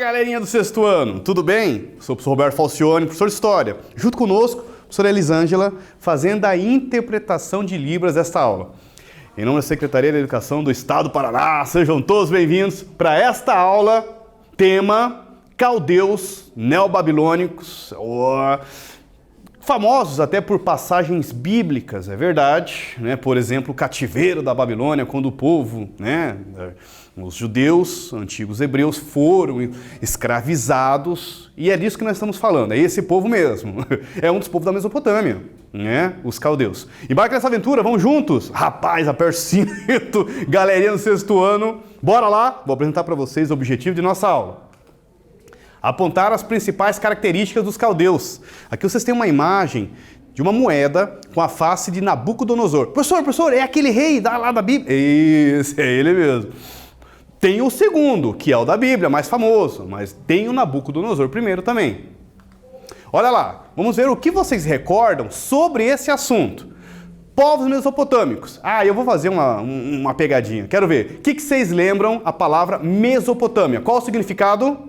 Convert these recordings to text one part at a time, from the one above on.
galerinha do sexto ano, tudo bem? Sou o professor Roberto Falcione, professor de História. Junto conosco, a professora Elisângela, fazendo a interpretação de Libras desta aula. Em nome da Secretaria de Educação do Estado do Paraná, sejam todos bem-vindos para esta aula, tema Caldeus Neobabilônicos, famosos até por passagens bíblicas, é verdade, né? Por exemplo, o cativeiro da Babilônia, quando o povo, né, os judeus, antigos hebreus, foram escravizados, e é disso que nós estamos falando, é esse povo mesmo, é um dos povos da Mesopotâmia, né, os caldeus. Embarque nessa aventura, vamos juntos? Rapaz, aperte o cinto, galerinha do sexto ano, bora lá, vou apresentar para vocês o objetivo de nossa aula. Apontar as principais características dos caldeus. Aqui vocês têm uma imagem de uma moeda com a face de Nabucodonosor. Professor, é aquele rei lá da Bíblia? Esse, é ele mesmo. Tem o segundo, que é o da Bíblia, mais famoso, mas tem o Nabucodonosor primeiro também. Olha lá, vamos ver o que vocês recordam sobre esse assunto. Povos mesopotâmicos. Eu vou fazer uma pegadinha. Quero ver. O que vocês lembram a palavra Mesopotâmia? Qual o significado?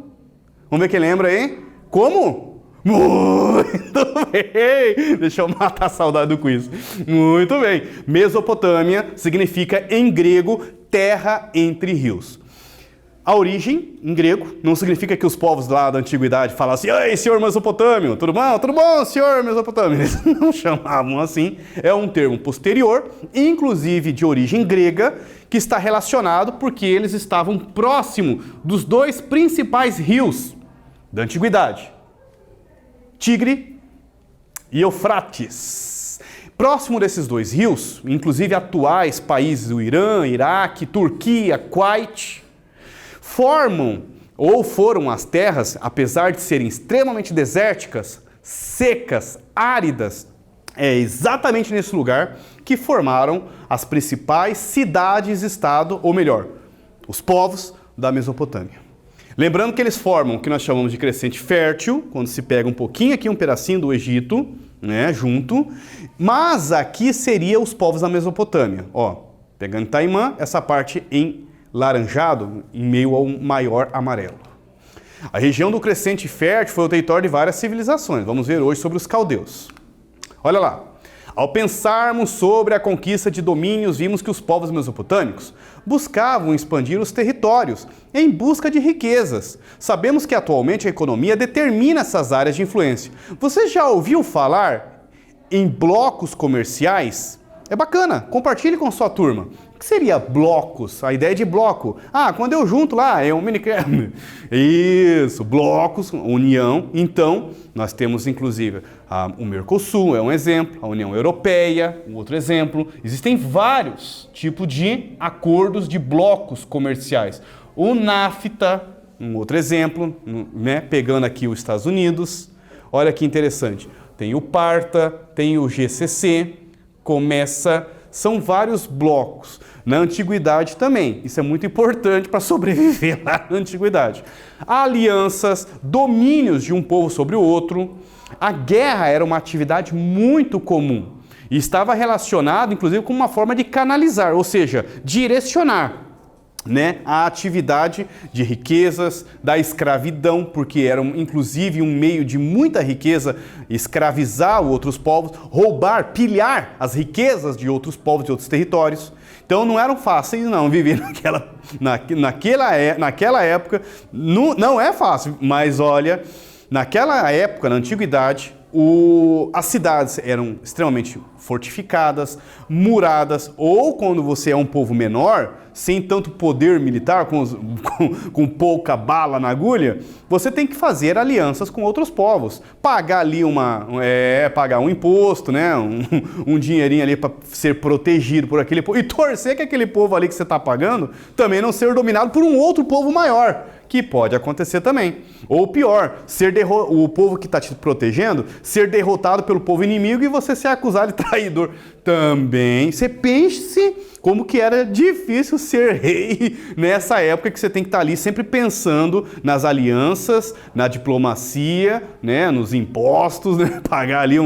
Vamos ver quem lembra aí. Como? Muito bem! Deixa eu matar a saudade do quiz. Muito bem. Mesopotâmia significa, em grego, terra entre rios. A origem, em grego, não significa que os povos lá da antiguidade falassem: "Ei, senhor Mesopotâmio, tudo bom? Tudo bom, senhor Mesopotâmio?" Eles não chamavam assim. É um termo posterior, inclusive de origem grega, que está relacionado porque eles estavam próximo dos dois principais rios da antiguidade: Tigre e Eufrates. Próximo desses dois rios, inclusive atuais países do Irã, Iraque, Turquia, Kuwait, formam ou foram as terras, apesar de serem extremamente desérticas, secas, áridas, é exatamente nesse lugar que formaram as principais cidades-estado, ou melhor, os povos da Mesopotâmia. Lembrando que eles formam o que nós chamamos de crescente fértil, quando se pega um pouquinho aqui, um pedacinho do Egito, né, junto, mas aqui seria os povos da Mesopotâmia. Ó, pegando Taimã, essa parte em laranjado, em meio ao maior amarelo. A região do crescente fértil foi o território de várias civilizações. Vamos ver hoje sobre os caldeus. Olha lá. Ao pensarmos sobre a conquista de domínios, vimos que os povos mesopotâmicos buscavam expandir os territórios em busca de riquezas. Sabemos que atualmente a economia determina essas áreas de influência. Você já ouviu falar em blocos comerciais? É bacana, compartilhe com sua turma. O que seria blocos? A ideia de bloco. Quando eu junto lá, é um Minecraft. Isso, blocos, união. Então, nós temos inclusive o Mercosul, é um exemplo, a União Europeia, um outro exemplo. Existem vários tipos de acordos de blocos comerciais. O NAFTA, um outro exemplo, né? Pegando aqui os Estados Unidos. Olha que interessante. Tem o PARTA, tem o GCC, são vários blocos. Na antiguidade também, isso é muito importante para sobreviver lá na antiguidade. Alianças, domínios de um povo sobre o outro. A guerra era uma atividade muito comum e estava relacionado, inclusive, com uma forma de canalizar, ou seja, direcionar, né, a atividade de riquezas, da escravidão, porque era inclusive um meio de muita riqueza escravizar outros povos, roubar, pilhar as riquezas de outros povos, de outros territórios. Então não eram fáceis não viver naquela época, não é fácil, mas olha, naquela época, na antiguidade, as cidades eram extremamente fortificadas, muradas, ou quando você é um povo menor, sem tanto poder militar, com pouca bala na agulha, você tem que fazer alianças com outros povos. Pagar ali pagar um imposto, né? um dinheirinho ali para ser protegido por aquele povo. E torcer que aquele povo ali que você está pagando também não ser dominado por um outro povo maior, que pode acontecer também. Ou pior, o povo que está te protegendo ser derrotado pelo povo inimigo e você ser acusado de traidor. Também, você pense como que era difícil ser rei nessa época, que você tem que estar ali sempre pensando nas alianças, na diplomacia, né, nos impostos, né, pagar ali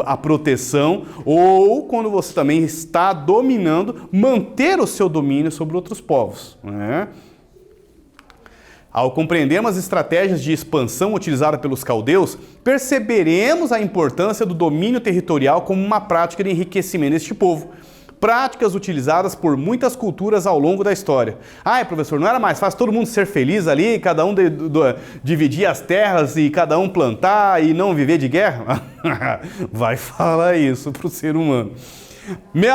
a proteção, ou quando você também está dominando, manter o seu domínio sobre outros povos, né? Ao compreendermos as estratégias de expansão utilizadas pelos caldeus, perceberemos a importância do domínio territorial como uma prática de enriquecimento deste povo. Práticas utilizadas por muitas culturas ao longo da história. Professor, não era mais fácil todo mundo ser feliz ali, cada um dividir as terras e cada um plantar e não viver de guerra? Vai falar isso para o ser humano.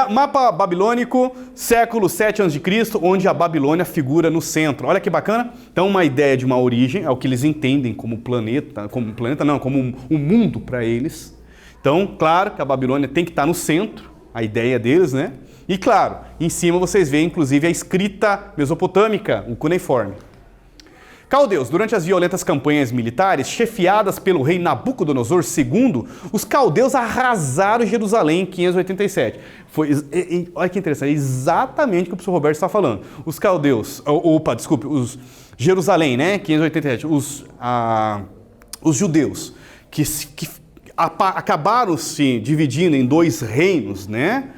Mapa babilônico, século 7 a.C., onde a Babilônia figura no centro. Olha que bacana. Então, uma ideia de uma origem, é o que eles entendem como como um mundo para eles. Então, claro que a Babilônia tem que estar no centro, a ideia deles, né? E claro, em cima vocês veem inclusive a escrita mesopotâmica, o cuneiforme. Caldeus, durante as violentas campanhas militares chefiadas pelo rei Nabucodonosor II, os caldeus arrasaram Jerusalém em 587. Olha que interessante, é exatamente o que o professor Roberto está falando. Os caldeus, os Jerusalém, né, 587, os judeus, que acabaram se dividindo em dois reinos, né?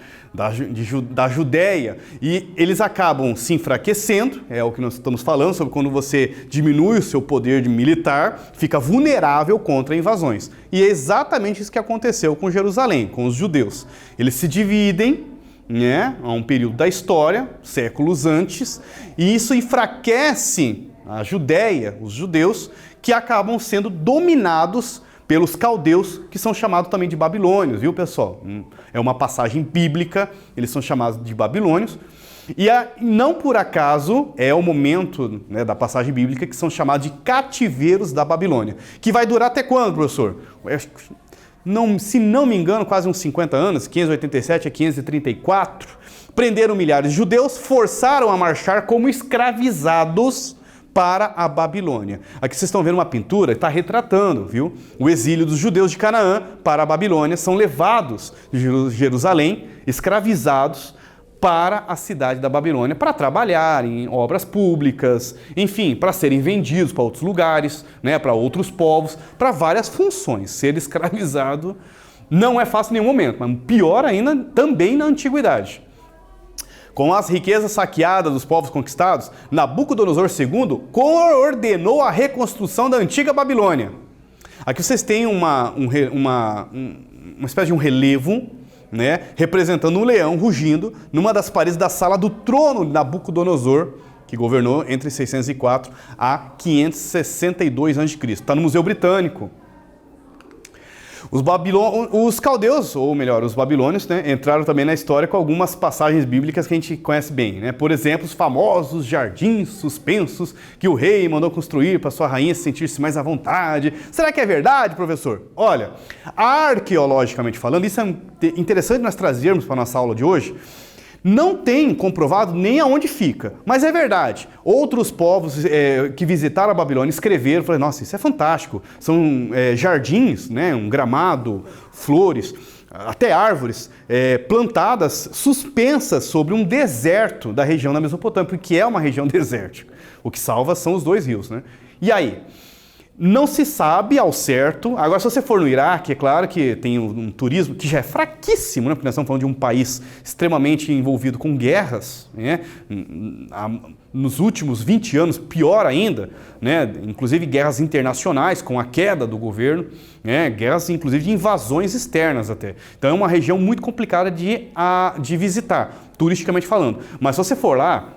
Da Judéia, e eles acabam se enfraquecendo, é o que nós estamos falando sobre quando você diminui o seu poder militar, fica vulnerável contra invasões. E é exatamente isso que aconteceu com Jerusalém, com os judeus. Eles se dividem, né, a um período da história, séculos antes, e isso enfraquece a Judéia, os judeus, que acabam sendo dominados pelos caldeus, que são chamados também de babilônios, viu, pessoal? É uma passagem bíblica, eles são chamados de babilônios. E não por acaso é o momento, né, da passagem bíblica que são chamados de cativeiros da Babilônia. Que vai durar até quando, professor? Se não me engano, quase uns 50 anos, 587 a 534. Prenderam milhares de judeus, forçaram a marchar como escravizados para a Babilônia. Aqui vocês estão vendo uma pintura, está retratando, viu? O exílio dos judeus de Canaã para a Babilônia, são levados de Jerusalém, escravizados para a cidade da Babilônia, para trabalhar em obras públicas, enfim, para serem vendidos para outros lugares, né, para outros povos, para várias funções. Ser escravizado não é fácil em nenhum momento, mas pior ainda também na antiguidade. Com as riquezas saqueadas dos povos conquistados, Nabucodonosor II coordenou a reconstrução da antiga Babilônia. Aqui vocês têm uma espécie de um relevo, né, representando um leão rugindo numa das paredes da sala do trono de Nabucodonosor, que governou entre 604 a 562 a.C. Está no Museu Britânico. Os caldeus, ou melhor, os babilônios, né, entraram também na história com algumas passagens bíblicas que a gente conhece bem, né? Por exemplo, os famosos jardins suspensos que o rei mandou construir para sua rainha sentir-se mais à vontade. Será que é verdade, professor? Olha, arqueologicamente falando, isso é interessante nós trazermos para a nossa aula de hoje. Não tem comprovado nem aonde fica, mas é verdade. Outros povos que visitaram a Babilônia escreveram, falaram, nossa, isso é fantástico. São jardins, né, um gramado, flores, até árvores plantadas, suspensas sobre um deserto da região da Mesopotâmia, porque é uma região desértica. O que salva são os dois rios, né? E aí? Não se sabe ao certo. Agora, se você for no Iraque, é claro que tem um turismo que já é fraquíssimo, né? Porque nós estamos falando de um país extremamente envolvido com guerras, né? Nos últimos 20 anos, pior ainda, né? Inclusive guerras internacionais com a queda do governo, né? Guerras inclusive de invasões externas até. Então é uma região muito complicada de visitar, turisticamente falando. Mas se você for lá,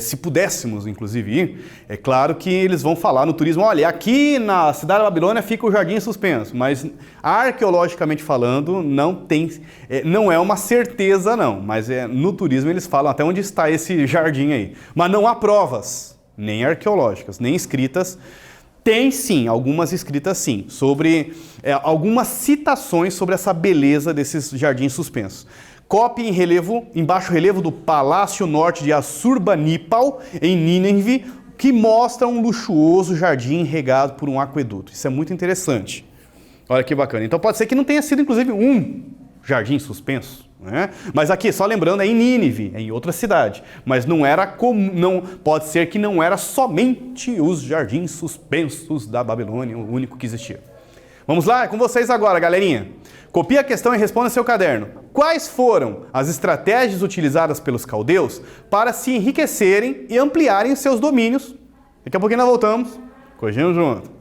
se pudéssemos, inclusive, ir, é claro que eles vão falar no turismo, olha, aqui na cidade da Babilônia fica o jardim suspenso, mas arqueologicamente falando, não é uma certeza não, mas no turismo eles falam até onde está esse jardim aí. Mas não há provas, nem arqueológicas, nem escritas. Tem sim, algumas escritas sim, sobre algumas citações sobre essa beleza desses jardins suspensos. Cópia em baixo relevo do Palácio Norte de Assurbanipal, em Nínive, que mostra um luxuoso jardim regado por um aqueduto. Isso é muito interessante. Olha que bacana. Então pode ser que não tenha sido, inclusive, um jardim suspenso, né? Mas aqui, só lembrando, é em Nínive, é em outra cidade. Mas não era comum, pode ser que não era somente os jardins suspensos da Babilônia, o único que existia. Vamos lá? É com vocês agora, galerinha. Copie a questão e responda seu caderno. Quais foram as estratégias utilizadas pelos caldeus para se enriquecerem e ampliarem seus domínios Daqui a pouquinho nós voltamos. Corrigimos junto.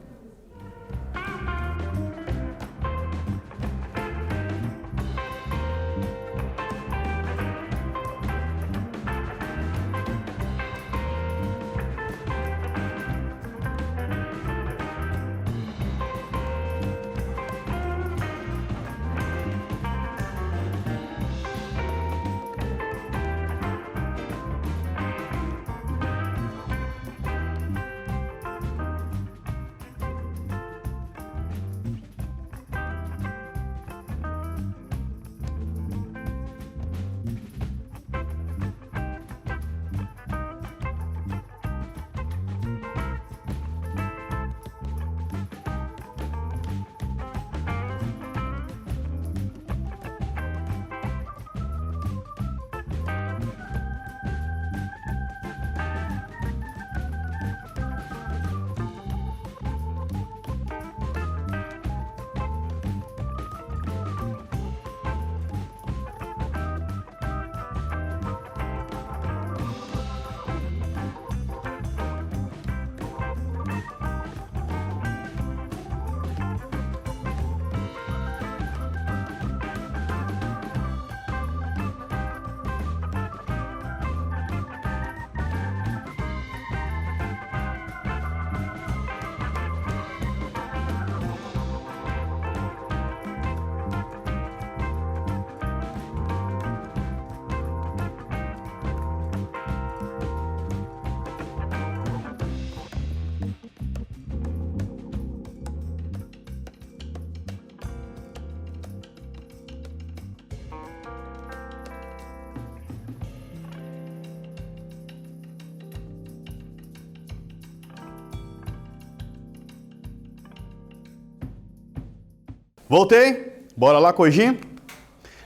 Voltei, bora lá corrigir?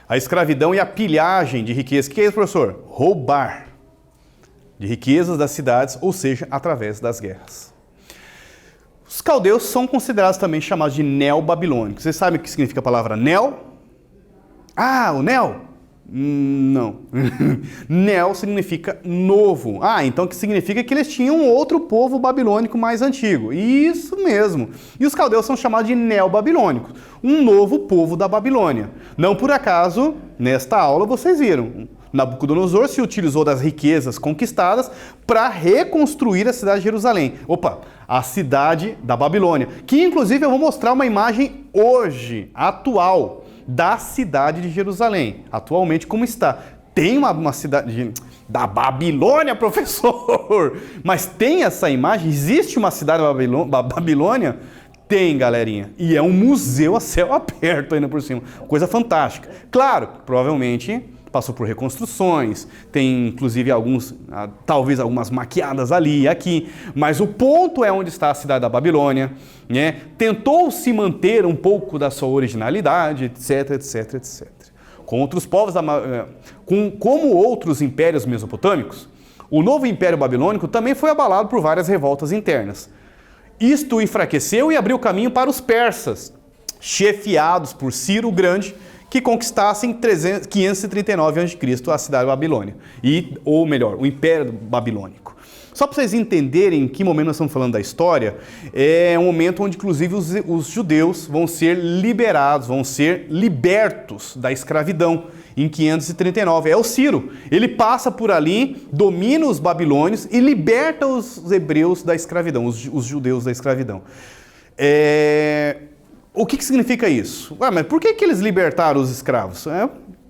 A escravidão e a pilhagem de riquezas. O que é isso, professor? Roubar de riquezas das cidades, ou seja, através das guerras. Os caldeus são considerados também chamados de neobabilônicos. Vocês sabem o que significa a palavra neo? Ah, o neo? Não. Neo significa novo. Ah, então que significa que eles tinham um outro povo babilônico mais antigo. Isso mesmo. E os caldeus são chamados de neobabilônicos, um novo povo da Babilônia. Não por acaso, nesta aula vocês viram, Nabucodonosor se utilizou das riquezas conquistadas para reconstruir a cidade de Jerusalém. Opa, a cidade da Babilônia. Que inclusive eu vou mostrar uma imagem hoje, atual, da cidade de Jerusalém, atualmente como está. Tem uma cidade da Babilônia, professor! Mas tem essa imagem? Existe uma cidade da Babilônia? Tem, galerinha. E é um museu a céu aberto ainda por cima. Coisa fantástica. Claro, provavelmente passou por reconstruções, tem inclusive talvez algumas maquiadas ali e aqui, mas o ponto é onde está a cidade da Babilônia, né? Tentou se manter um pouco da sua originalidade, etc, etc, etc. Com outros povos, como outros impérios mesopotâmicos, o novo império babilônico também foi abalado por várias revoltas internas. Isto o enfraqueceu e abriu caminho para os persas, chefiados por Ciro o Grande, que conquistassem em 539 a.C. a cidade de Babilônia, ou melhor, o Império Babilônico. Só para vocês entenderem em que momento nós estamos falando da história, é um momento onde inclusive os judeus vão ser liberados, vão ser libertos da escravidão em 539. É o Ciro, ele passa por ali, domina os babilônios e liberta os hebreus da escravidão, os judeus da escravidão. O que significa isso? Mas por que eles libertaram os escravos?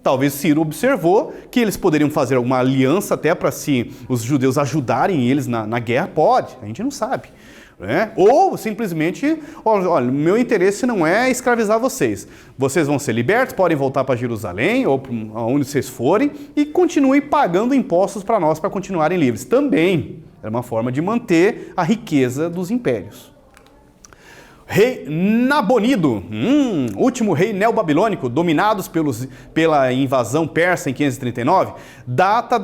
Talvez Ciro observou que eles poderiam fazer alguma aliança até para se os judeus ajudarem eles na guerra. Pode, a gente não sabe. Né? Ou simplesmente, olha, meu interesse não é escravizar vocês. Vocês vão ser libertos, podem voltar para Jerusalém ou para onde vocês forem e continuem pagando impostos para nós para continuarem livres. Também era uma forma de manter a riqueza dos impérios. Rei Nabonido, último rei neobabilônico, dominados pela invasão persa em 539, data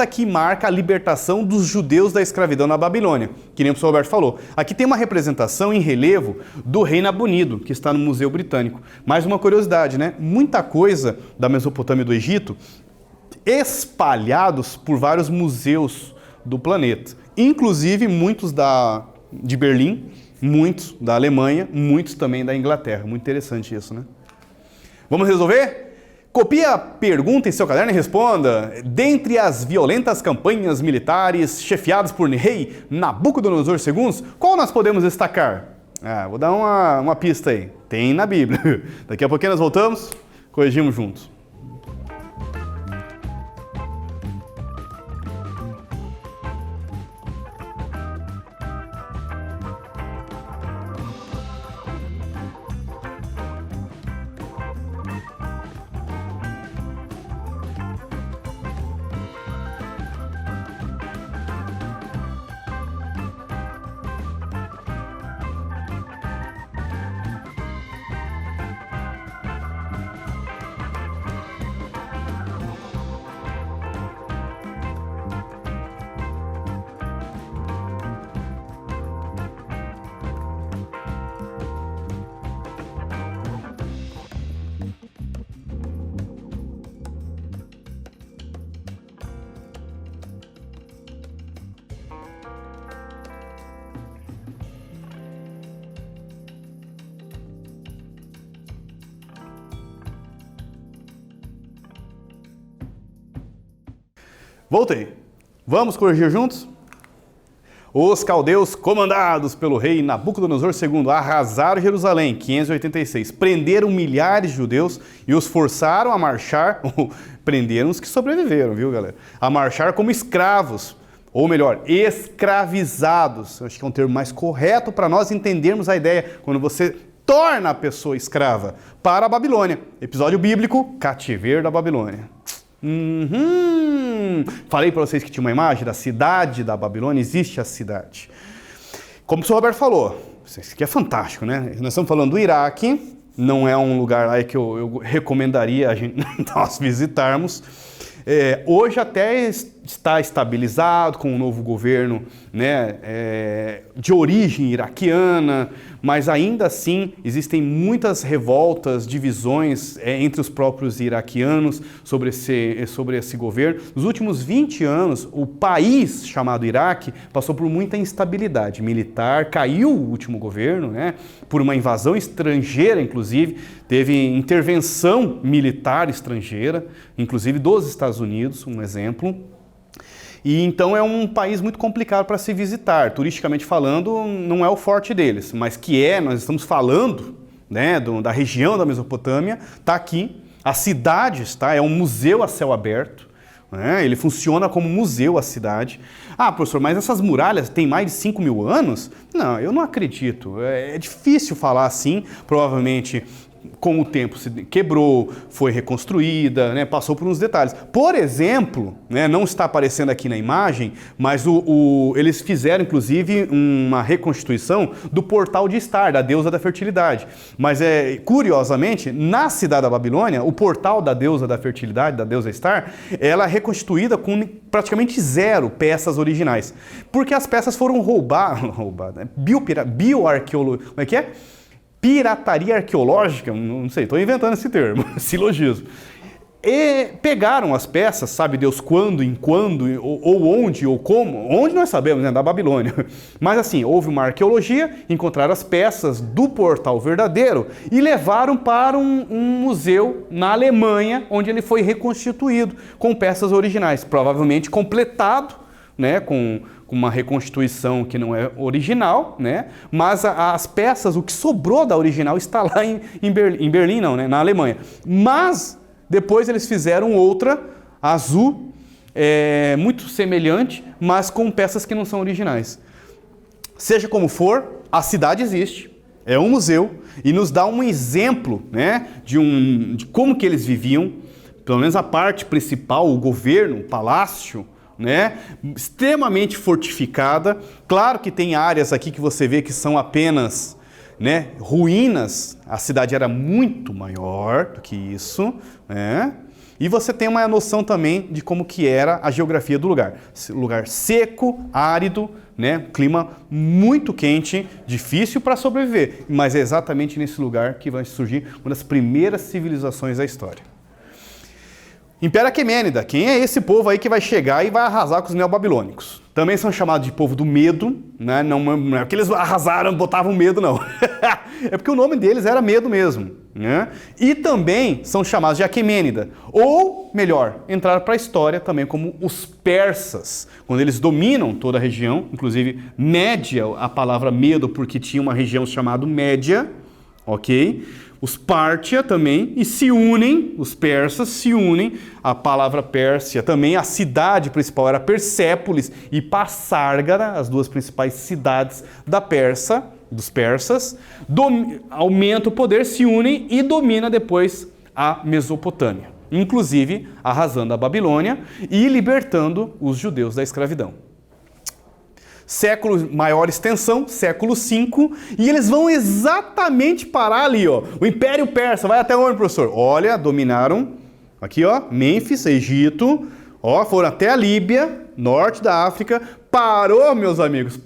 que marca a libertação dos judeus da escravidão na Babilônia, que nem o professor Roberto falou. Aqui tem uma representação em relevo do rei Nabonido, que está no Museu Britânico. Mais uma curiosidade, né? Muita coisa da Mesopotâmia e do Egito espalhados por vários museus do planeta. Inclusive muitos de Berlim, muitos da Alemanha, muitos também da Inglaterra. Muito interessante isso, né? Vamos resolver? Copie a pergunta em seu caderno e responda. Dentre as violentas campanhas militares chefiadas por rei Nabucodonosor II, qual nós podemos destacar? Vou dar uma pista aí. Tem na Bíblia. Daqui a pouquinho nós voltamos, corrigimos juntos. Voltei. Vamos corrigir juntos? Os caldeus, comandados pelo rei Nabucodonosor II, arrasaram Jerusalém, 586. Prenderam milhares de judeus e os forçaram a marchar, prenderam os que sobreviveram, viu, galera? A marchar como escravos, ou melhor, escravizados. Acho que é um termo mais correto para nós entendermos a ideia quando você torna a pessoa escrava para a Babilônia. Episódio bíblico, cativeiro da Babilônia. Falei para vocês que tinha uma imagem da cidade da Babilônia, existe a cidade. Como o senhor Roberto falou, isso aqui é fantástico, né? Nós estamos falando do Iraque, não é um lugar lá que eu recomendaria a gente, nós visitarmos. Hoje até está estabilizado com um novo governo, né, de origem iraquiana, mas ainda assim existem muitas revoltas, divisões entre os próprios iraquianos sobre esse governo. Nos últimos 20 anos, o país chamado Iraque passou por muita instabilidade militar, caiu o último governo, né, por uma invasão estrangeira, inclusive, teve intervenção militar estrangeira, inclusive dos Estados Unidos, um exemplo. E então é um país muito complicado para se visitar. Turisticamente falando, não é o forte deles, mas nós estamos falando, né, da região da Mesopotâmia, está aqui. A cidade é um museu a céu aberto, né, ele funciona como museu a cidade. Professor, mas essas muralhas têm mais de 5 mil anos? Não, eu não acredito. É difícil falar assim, provavelmente com o tempo se quebrou, foi reconstruída, né, passou por uns detalhes. Por exemplo, né, não está aparecendo aqui na imagem, mas eles fizeram inclusive uma reconstituição do portal de Estar, da deusa da fertilidade. Mas curiosamente, na cidade da Babilônia, o portal da deusa da fertilidade, da deusa Estar, ela é reconstituída com praticamente 0 peças originais. Porque as peças foram roubadas, bioarqueologia, como é que é? Pirataria arqueológica, não sei, estou inventando esse termo, silogismo. E pegaram as peças, sabe Deus quando, em quando, ou onde, ou como, onde nós sabemos, né, da Babilônia. Mas assim, houve uma arqueologia, encontraram as peças do portal verdadeiro e levaram para um museu na Alemanha, onde ele foi reconstituído com peças originais, provavelmente completado, né, com uma reconstituição que não é original, né? Mas as peças, o que sobrou da original está lá em Berlim não, né? Na Alemanha. Mas depois eles fizeram outra, azul, muito semelhante, mas com peças que não são originais. Seja como for, a cidade existe, é um museu e nos dá um exemplo, né, de como que eles viviam, pelo menos a parte principal, o governo, o palácio, né, extremamente fortificada. Claro que tem áreas aqui que você vê que são apenas, né, ruínas. A cidade era muito maior do que isso, né? E você tem uma noção também de como que era a geografia do lugar. Lugar seco, árido, né, clima muito quente, difícil para sobreviver. Mas é exatamente nesse lugar que vai surgir uma das primeiras civilizações da história. Império Aquemênida, quem é esse povo aí que vai chegar e vai arrasar com os neobabilônicos? Também são chamados de povo do medo, né? Não é porque eles arrasaram, botavam medo, não. É porque o nome deles era medo mesmo, né? E também são chamados de Aquemênida. Ou, melhor, entraram para a história também como os persas, quando eles dominam toda a região, inclusive Média, a palavra medo, porque tinha uma região chamada Média, ok? Os Pártia também, e se unem, os persas se unem, a palavra Pérsia também, a cidade principal era Persépolis e Passárgada, as duas principais cidades dos persas, aumenta o poder, se unem e domina depois a Mesopotâmia, inclusive arrasando a Babilônia e libertando os judeus da escravidão. Século maior extensão, século V, e eles vão exatamente parar ali, ó. O Império Persa vai até onde, professor? Olha, dominaram aqui, ó, Mênfis, Egito, ó, foram até a Líbia, norte da África, parou, meus amigos,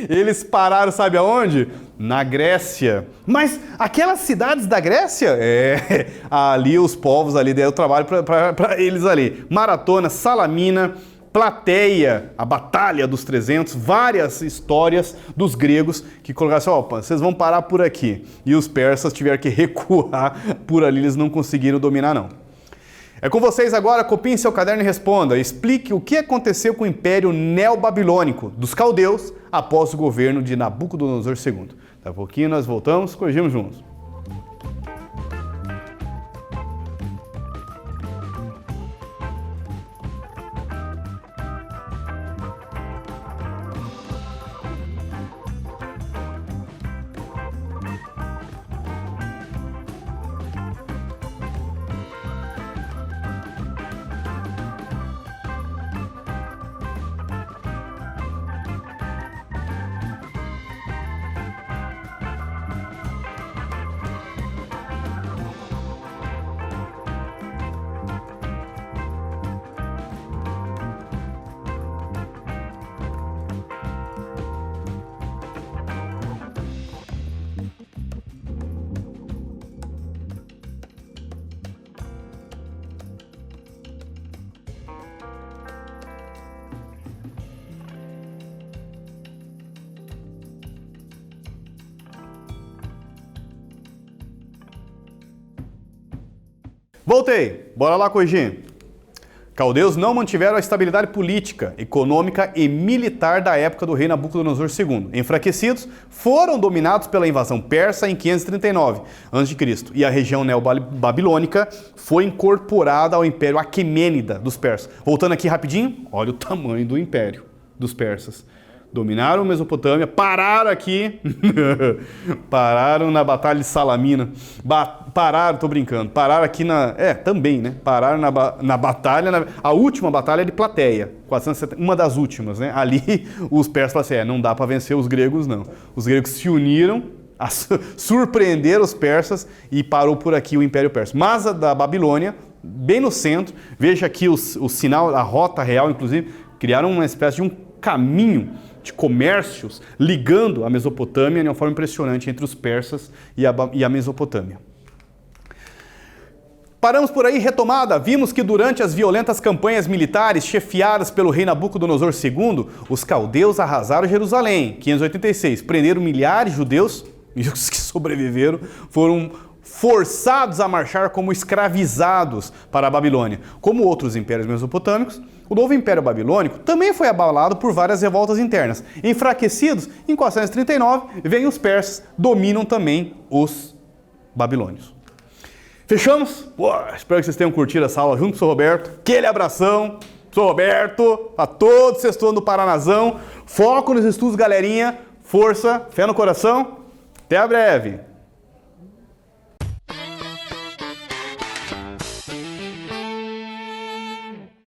eles pararam, sabe aonde? Na Grécia. Mas aquelas cidades da Grécia, ali os povos ali, deram trabalho para eles ali. Maratona, Salamina, Plateia, a Batalha dos 300, várias histórias dos gregos que colocaram assim, opa, vocês vão parar por aqui. E os persas tiveram que recuar por ali, eles não conseguiram dominar não. É com vocês agora, copiem seu caderno e responda. Explique o que aconteceu com o Império Neobabilônico dos caldeus após o governo de Nabucodonosor II. Daqui a pouquinho nós voltamos, corrigimos juntos. Voltei, bora lá corrigir. Caldeus não mantiveram a estabilidade política, econômica e militar da época do rei Nabucodonosor II. Enfraquecidos, foram dominados pela invasão persa em 539 a.C. e a região neobabilônica foi incorporada ao Império Aquemênida dos persas. Voltando aqui rapidinho, olha o tamanho do império dos persas. Dominaram Mesopotâmia, pararam aqui, pararam na Batalha de Salamina, pararam, tô brincando, pararam aqui também, né? Pararam na batalha, a última batalha de Plateia, 470, uma das últimas, né? Ali os persas falaram assim, não dá para vencer os gregos não. Os gregos se uniram, surpreenderam os persas e parou por aqui o Império Persa. Mas a da Babilônia, bem no centro, veja aqui o sinal, a rota real, inclusive, criaram uma espécie de um caminho de comércios ligando a Mesopotâmia de uma forma impressionante entre os persas e a Mesopotâmia. Paramos por aí, retomada. Vimos que durante as violentas campanhas militares chefiadas pelo rei Nabucodonosor II, os caldeus arrasaram Jerusalém, 586, prenderam milhares de judeus e os que sobreviveram foram forçados a marchar como escravizados para a Babilônia. Como outros impérios mesopotâmicos, o novo Império Babilônico também foi abalado por várias revoltas internas. Enfraquecidos, em 439, vêm os persas, dominam também os babilônios. Fechamos? Espero que vocês tenham curtido essa aula junto com o Sr. Roberto. Aquele abração, Sr. Roberto, a todos vocês estão do Paranazão. Foco nos estudos, galerinha. Força, fé no coração. Até a breve.